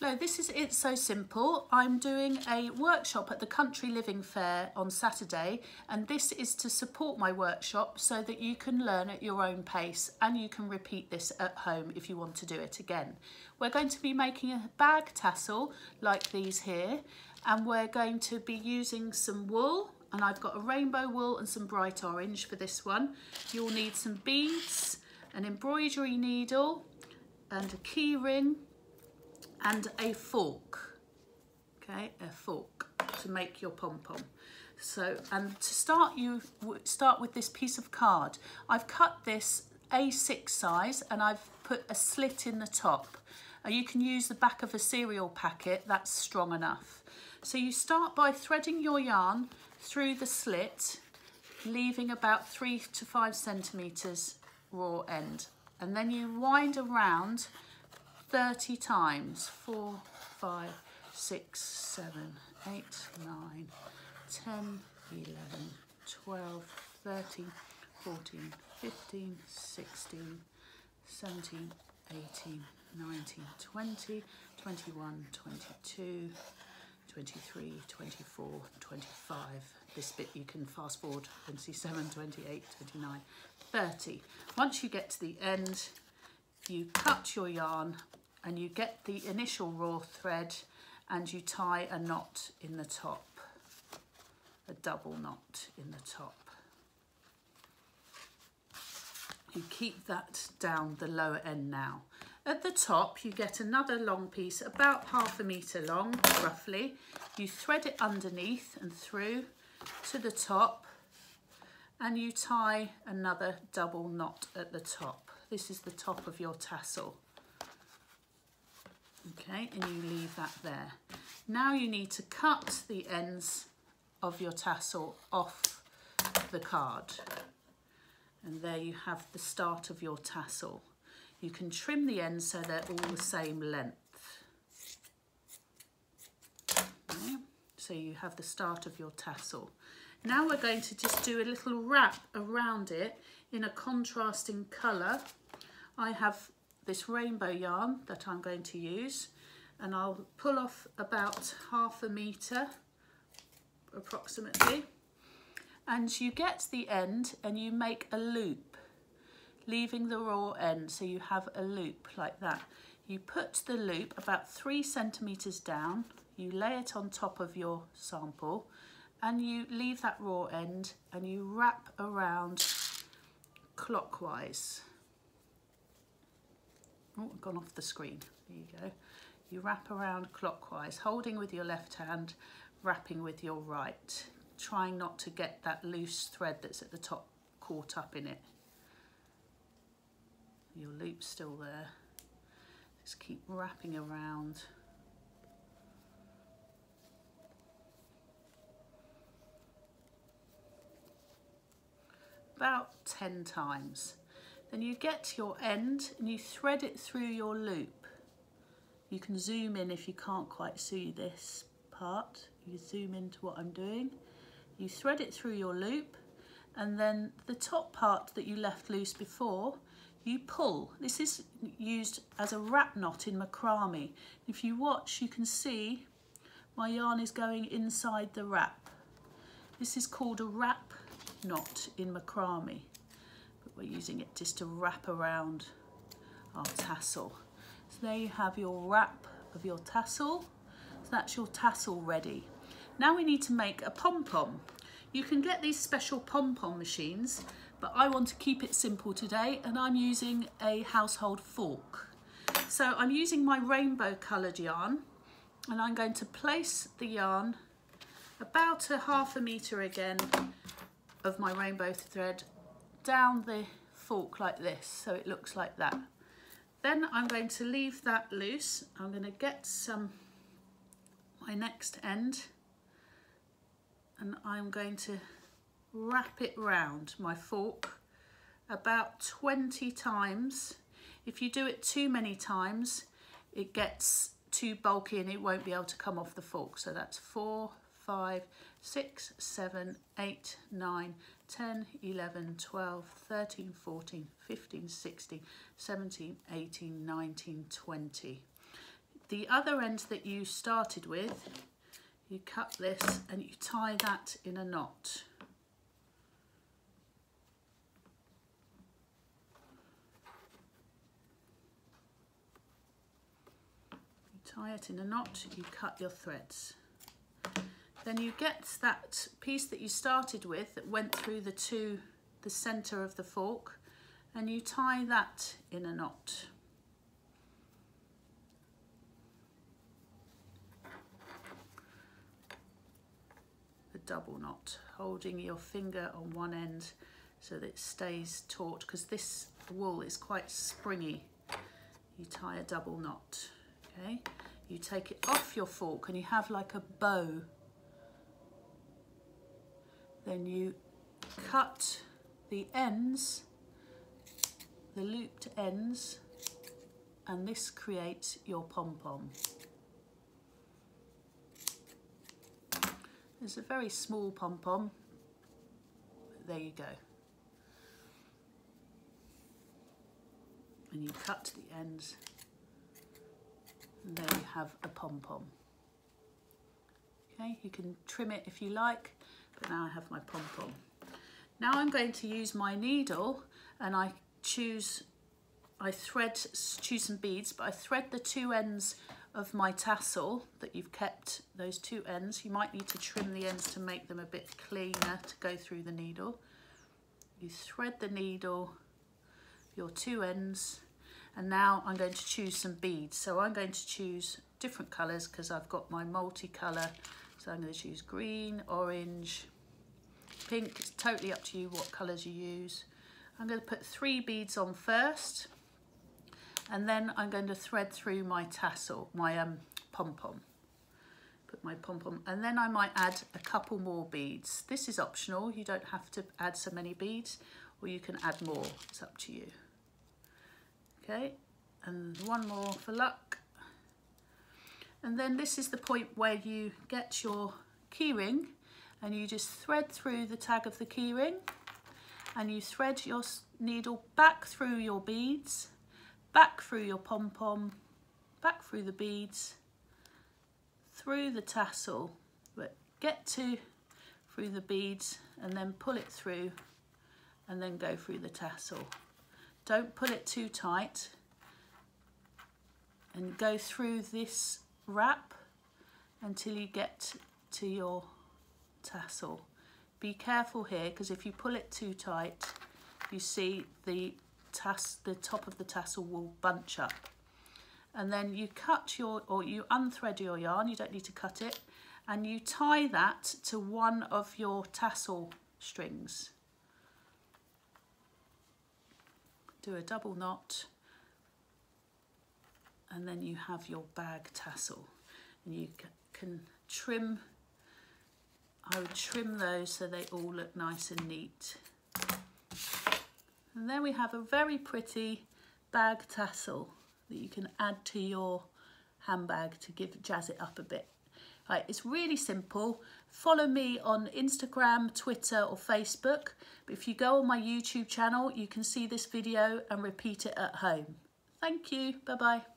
Hello, this is It's So Simple. I'm doing a workshop at the Country Living Fair on Saturday, and this is to support my workshop so that you can learn at your own pace and you can repeat this at home if you want to do it again. We're going to be making a bag tassel like these here, and we're going to be using some wool, and I've got a rainbow wool and some bright orange for this one. You'll need some beads, an embroidery needle and a key ring and a fork, okay, a fork to make your pom-pom. So, and to start, you start with this piece of card. I've cut this A6 size and I've put a slit in the top. You can use the back of a cereal packet, that's strong enough. So you start by threading your yarn through the slit, leaving about 3 to 5 centimetres raw end. And then you wind around 30 times, 4, 5, 6, 7, 8, 9, 10, 11, 12, 13, 14, 15, 16, 17, 18, 19, 20, 21, 22, 23, 24, 25. This bit you can fast forward 27, 28, 29, 30. Once you get to the end, you cut your yarn and you get the initial raw thread and you tie a knot in the top, a double knot in the top. You keep that down the lower end now. At the top you get another long piece, about 1/2 metre long roughly. You thread it underneath and through to the top and you tie another double knot at the top. This is the top of your tassel. Okay, and you leave that there. Now you need to cut the ends of your tassel off the card. And there you have the start of your tassel. You can trim the ends so they're all the same length. Okay, so you have the start of your tassel. Now we're going to just do a little wrap around it in a contrasting colour. I have this rainbow yarn that I'm going to use, and I'll pull off about 1/2 metre approximately, and you get the end and you make a loop, leaving the raw end, so you have a loop like that. You put the loop about 3 centimetres down, you lay it on top of your sample and you leave that raw end and you wrap around clockwise. Oh, I've gone off the screen. There you go. You wrap around clockwise, holding with your left hand, wrapping with your right, trying not to get that loose thread that's at the top caught up in it. Your loop's still there. Just keep wrapping around. About 10 times. Then you get to your end and you thread it through your loop. You can zoom in if you can't quite see this part. You zoom into what I'm doing. You thread it through your loop, and then the top part that you left loose before, you pull. This is used as a wrap knot in macrame. If you watch, you can see my yarn is going inside the wrap. This is called a wrap knot in macrame. We're using it just to wrap around our tassel. So there you have your wrap of your tassel. So that's your tassel ready. Now we need to make a pom-pom. You can get these special pom-pom machines, but I want to keep it simple today and I'm using a household fork. So I'm using my rainbow coloured yarn and I'm going to place the yarn about 1/2 metre again of my rainbow thread down the fork like this, so it looks like that. Then I'm going to leave that loose. I'm going to get my next end and I'm going to wrap it round my fork about 20 times. If you do it too many times, it gets too bulky and it won't be able to come off the fork. So that's 4, 5, 6, 7, 8, 9, 10, 11, 12, 13, 14, 15, 16, 17, 18, 19, 20. the other end that you started with, you cut this and you tie that in a knot. You tie it in a knot, you cut your threads. Then you get that piece that you started with that went through the center of the fork, and you tie that in a knot. A double knot, holding your finger on one end so that it stays taut, because this wool is quite springy. You tie a double knot, okay? You take it off your fork and you have like a bow. Then you cut the ends, the looped ends, and this creates your pom-pom. It's a very small pom-pom, but there you go. And you cut the ends, and there you have a pom-pom. Okay, you can trim it if you like, but now I have my pom-pom. Now I'm going to use my needle, and I choose some beads, but I thread the two ends of my tassel that you've kept, those two ends. You might need to trim the ends to make them a bit cleaner to go through the needle. You thread the needle, your two ends, and now I'm going to choose some beads. So I'm going to choose different colours because I've got my multicolour. So I'm going to choose green, orange, pink. It's totally up to you what colours you use. I'm going to put 3 beads on first, and then I'm going to thread through my tassel, my pom-pom. Put my pom-pom, and then I might add a couple more beads. This is optional. You don't have to add so many beads, or you can add more. It's up to you. Okay, and one more for luck. And then this is the point where you get your keyring, and you just thread through the tag of the keyring, and you thread your needle back through your beads, back through your pom-pom, back through the beads, through the tassel, but get through the beads and then pull it through and then go through the tassel. Don't pull it too tight, and go through this wrap until you get to your tassel. Be careful here, because if you pull it too tight, you see the top of the tassel will bunch up. And then you you unthread your yarn, you don't need to cut it, and you tie that to one of your tassel strings. Do a double knot, and then you have your bag tassel. And you can trim, I would trim those so they all look nice and neat. And then we have a very pretty bag tassel that you can add to your handbag to jazz it up a bit. Right, it's really simple. Follow me on Instagram, Twitter or Facebook. But if you go on my YouTube channel, you can see this video and repeat it at home. Thank you. Bye-bye.